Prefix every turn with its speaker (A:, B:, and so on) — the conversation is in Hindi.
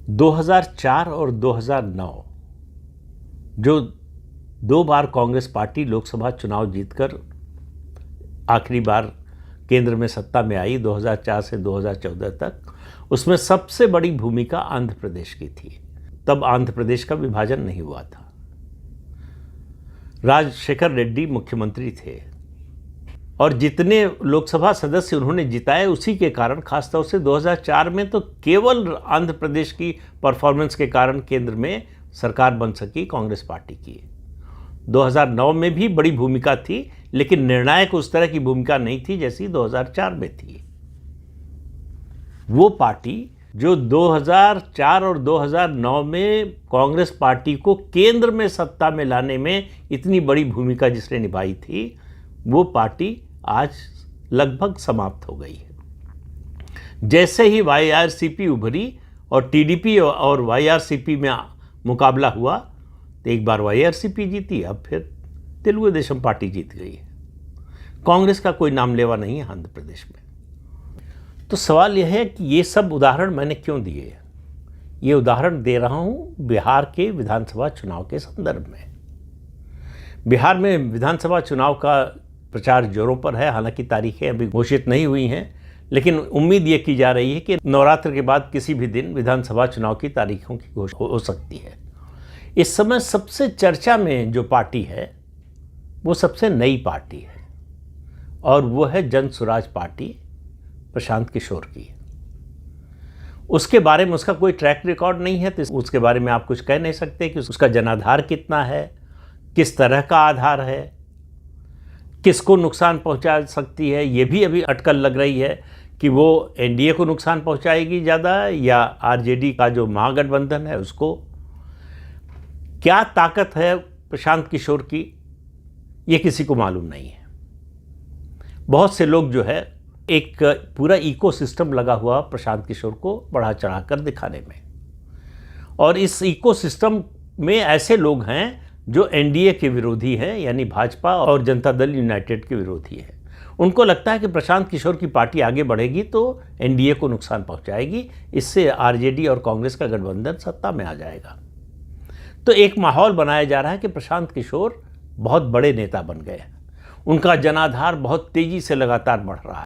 A: 2004 और 2009 जो 2 बार कांग्रेस पार्टी लोकसभा चुनाव जीतकर आखिरी बार केंद्र में सत्ता में आई 2004 से 2014 तक, उसमें सबसे बड़ी भूमिका आंध्र प्रदेश की थी। तब आंध्र प्रदेश का विभाजन नहीं हुआ था। राजशेखर रेड्डी मुख्यमंत्री थे और जितने लोकसभा सदस्य उन्होंने जिताए उसी के कारण, खासतौर से 2004 में तो केवल आंध्र प्रदेश की परफॉर्मेंस के कारण केंद्र में सरकार बन सकी कांग्रेस पार्टी की। 2009 में भी बड़ी भूमिका थी, लेकिन निर्णायक उस तरह की भूमिका नहीं थी जैसी 2004 में थी। वो पार्टी जो 2004 और 2009 में कांग्रेस पार्टी को केंद्र में सत्ता में लाने में इतनी बड़ी भूमिका जिसने निभाई थी, वो पार्टी आज लगभग समाप्त हो गई है। जैसे ही वाईआरसीपी उभरी और टीडीपी और वाईआरसीपी में मुकाबला हुआ तो एक बार वाईआरसीपी जीती, अब फिर तेलुगु देशम पार्टी जीत गई है। कांग्रेस का कोई नाम लेवा नहीं है आंध्र प्रदेश में। तो सवाल यह है कि ये सब उदाहरण मैंने क्यों दिए? ये उदाहरण दे रहा हूँ बिहार के विधानसभा चुनाव के संदर्भ में। बिहार में विधानसभा चुनाव का प्रचार जोरों पर है, हालांकि तारीखें अभी घोषित नहीं हुई हैं, लेकिन उम्मीद ये की जा रही है कि नवरात्र के बाद किसी भी दिन विधानसभा चुनाव की तारीखों की घोषणा हो सकती है। इस समय सबसे चर्चा में जो पार्टी है वो सबसे नई पार्टी है और वो है जन स्वराज पार्टी प्रशांत किशोर की। उसके बारे में उसका कोई ट्रैक रिकॉर्ड नहीं है, तो उसके बारे में आप कुछ कह नहीं सकते कि उसका जनाधार कितना है, किस तरह का आधार है, किसको नुकसान पहुंचा सकती है। ये भी अभी अटकल लग रही है कि वो एनडीए को नुकसान पहुंचाएगी ज़्यादा या आरजेडी का जो महागठबंधन है उसको। क्या ताकत है प्रशांत किशोर की, ये किसी को मालूम नहीं है। बहुत से लोग जो है एक पूरा इकोसिस्टम लगा हुआ प्रशांत किशोर को बढ़ा चढ़ाकर दिखाने में, और इस इकोसिस्टम में ऐसे लोग हैं जो एनडीए के विरोधी हैं, यानी भाजपा और जनता दल यूनाइटेड के विरोधी हैं। उनको लगता है कि प्रशांत किशोर की पार्टी आगे बढ़ेगी तो एनडीए को नुकसान पहुंचाएगी, इससे आरजेडी और कांग्रेस का गठबंधन सत्ता में आ जाएगा। तो एक माहौल बनाया जा रहा है कि प्रशांत किशोर बहुत बड़े नेता बन गए हैं, उनका जनाधार बहुत तेजी से लगातार बढ़ रहा है।